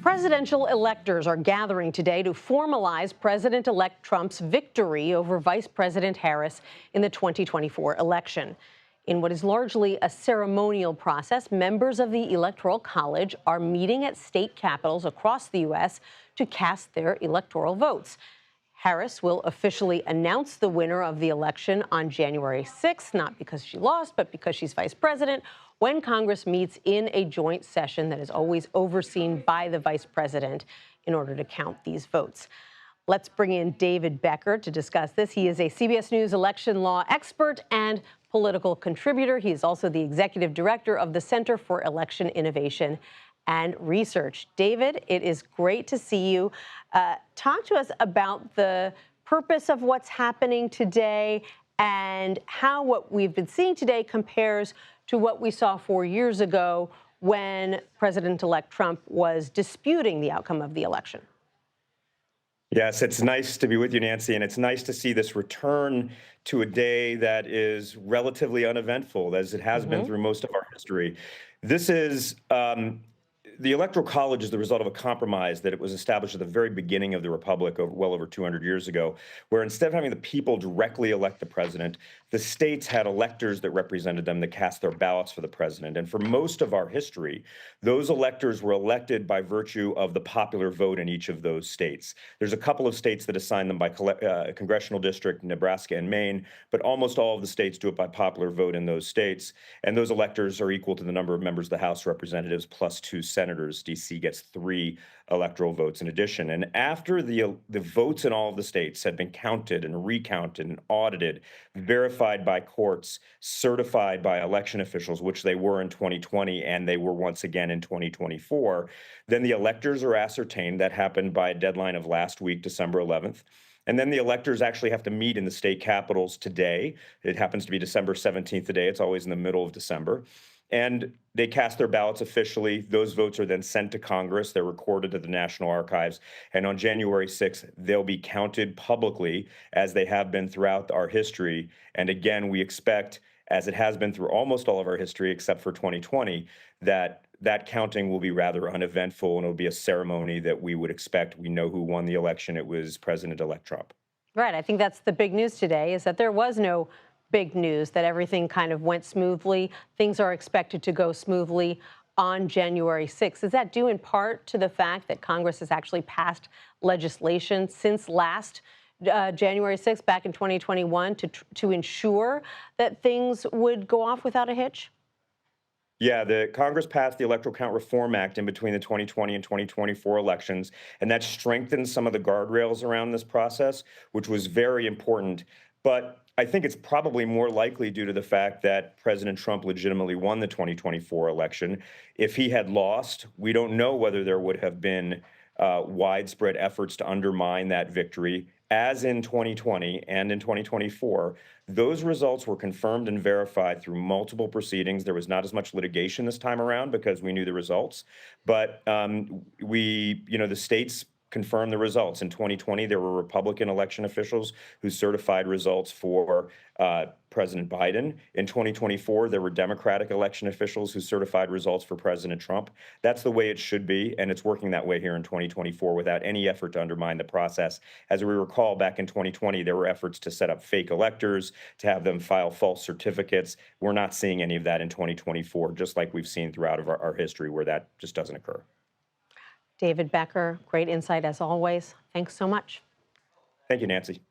Presidential electors are gathering today to formalize President-elect Trump's victory over Vice President Harris in the 2024 election. In what is largely a ceremonial process, members of the Electoral College are meeting at state capitals across the U.S. to cast their electoral votes. Harris will officially announce the winner of the election on January 6th, not because she lost, but because she's vice president, when Congress meets in a joint session that is always overseen by the vice president in order to count these votes. Let's bring in David Becker to discuss this. He is a CBS News election law expert and political contributor. He is also the executive director of the Center for Election Innovation and Research. David, it is great to see you. Talk to us about the purpose of what's happening today and how what we've been seeing today compares to what we saw 4 years ago when President-elect Trump was disputing the outcome of the election. Yes, it's nice to be with you, Nancy, and it's nice to see this return to a day that is relatively uneventful, as it has been through most of our history. This is the Electoral College is the result of a compromise that it was established at the very beginning of the Republic well over 200 years ago, where instead of having the people directly elect the president, the states had electors that represented them that cast their ballots for the president. And for most of our history, those electors were elected by virtue of the popular vote in each of those states. There's a couple of states that assign them by congressional district, Nebraska and Maine, but almost all of the states do it by popular vote in those states. And those electors are equal to the number of members of the House of Representatives plus 2 senators. DC gets 3 electoral votes in addition. And after the votes in all of the states had been counted and recounted and audited, verified by courts, certified by election officials, which they were in 2020 and they were once again in 2024, then the electors are ascertained. That happened by a deadline of last week, December 11th. And then the electors actually have to meet in the state capitals today. It happens to be December 17th today. It's always in the middle of December. And they cast their ballots officially. Those votes are then sent to Congress. They're recorded at the National Archives. And on January 6th, they'll be counted publicly as they have been throughout our history. And again, we expect, as it has been through almost all of our history, except for 2020, that counting will be rather uneventful and it'll be a ceremony that we would expect. We know who won the election. It was President-elect Trump. Right. I think that's the big news today, is that there was no big news, that everything kind of went smoothly. Things are expected to go smoothly on January 6th. Is that due in part to the fact that Congress has actually passed legislation since last January 6th, back in 2021, to ensure that things would go off without a hitch? Yeah, the Congress passed the Electoral Count Reform Act in between the 2020 and 2024 elections, and that strengthened some of the guardrails around this process, which was very important. But I think it's probably more likely due to the fact that President Trump legitimately won the 2024 election. If he had lost, we don't know whether there would have been widespread efforts to undermine that victory. As in 2020 and in 2024, those results were confirmed and verified through multiple proceedings. There was not as much litigation this time around because we knew the results. But the states confirm the results. In 2020, there were Republican election officials who certified results for President Biden. In 2024, there were Democratic election officials who certified results for President Trump. That's the way it should be, and it's working that way here in 2024 without any effort to undermine the process. As we recall, back in 2020, there were efforts to set up fake electors, to have them file false certificates. We're not seeing any of that in 2024, just like we've seen throughout our history where that just doesn't occur. David Becker, great insight as always. Thanks so much. Thank you, Nancy.